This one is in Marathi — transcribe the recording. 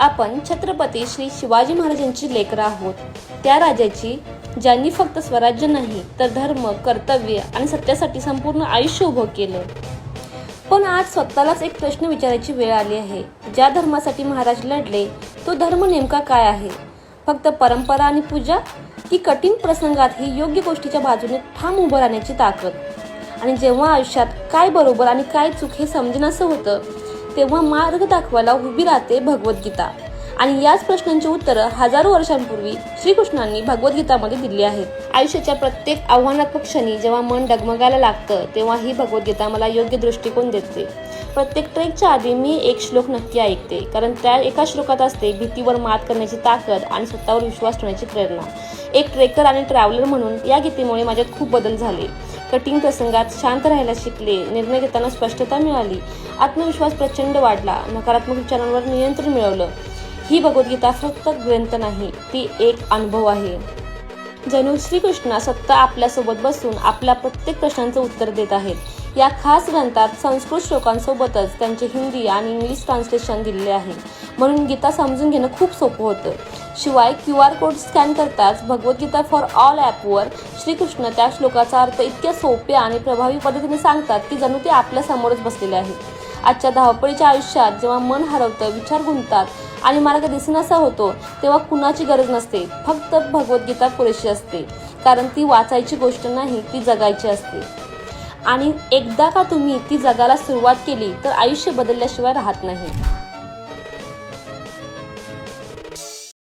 आपण छत्रपती श्री शिवाजी महाराजांची लेकरं आहोत. त्या राजाची ज्यांनी फक्त स्वराज्य नाही तर धर्म, कर्तव्य आणि सत्यासाठी संपूर्ण आयुष्य उभं केलं. पण आज स्वतःलाच एक प्रश्न विचारायची वेळ आली आहे. ज्या धर्मासाठी महाराज लढले तो धर्म नेमका काय आहे? फक्त परंपरा आणि पूजा, की कठीण प्रसंगातही योग्य गोष्टीच्या बाजूने ठाम उभं राहण्याची ताकद? आणि जेव्हा आयुष्यात काय बरोबर आणि काय चूक हे समजेनासं होतं, तेव्हा मार्ग दाखवायला उभी राहते भगवद्गीता. आणि याच प्रश्नांची उत्तरं हजारो वर्षांपूर्वी श्रीकृष्णांनी भगवद्गीतामध्ये दिली आहेत. आयुष्याच्या प्रत्येक आव्हानात्मक क्षणी जेव्हा मन डगमगायला लागतं, तेव्हा ही भगवद्गीता मला योग्य दृष्टिकोन देते. प्रत्येक ट्रेकच्या आधी मी एक श्लोक नक्की ऐकते, कारण त्या एका श्लोकात असते भीतीवर मात करण्याची ताकद आणि स्वतःवर विश्वास ठेवण्याची प्रेरणा. एक ट्रेकर आणि ट्रॅव्हलर म्हणून या गीतेमुळे माझ्यात खूप बदल झाले. कठीण प्रसंगात शांत राहायला शिकले, निर्णय घेताना स्पष्टता मिळाली, आत्मविश्वास प्रचंड वाढला, नकारात्मक विचारांवर नियंत्रण मिळवलं. ही भगवद्गीता फक्त ग्रंथ नाही, ती एक अनुभव आहे. जणू श्रीकृष्ण स्वतः आपल्यासोबत बसून आपल्या प्रत्येक प्रश्नांचं उत्तर देत आहेत. या खास ग्रंथात संस्कृत श्लोकांसोबतच त्यांचे हिंदी आणि इंग्लिश ट्रान्सलेशन दिलेले आहे, म्हणून गीता समजून घेणं खूप सोपं होतं. शिवाय QR कोड स्कॅन करताच भगवद्गीता फॉर ऑल ॲपवर श्रीकृष्ण त्या श्लोकाचा अर्थ इतक्या सोप्या आणि प्रभावी पद्धतीने सांगतात की जणू ते आपल्या समोरच बसलेले आहेत. आजच्या धावपळीच्या आयुष्यात जेव्हा मन हरवतं, विचार गुंततात आणि मार्ग दिसेनासा होतो, तेव्हा कुणाची गरज नसते, फक्त भगवद्गीता पुरेशी असते. कारण ती वाचायची गोष्ट नाही, ती जगायची असते. आणि एकदा का तुम्ही ती जगायला सुरुवात केली तर आयुष्य बदलल्याशिवाय राहत नाही.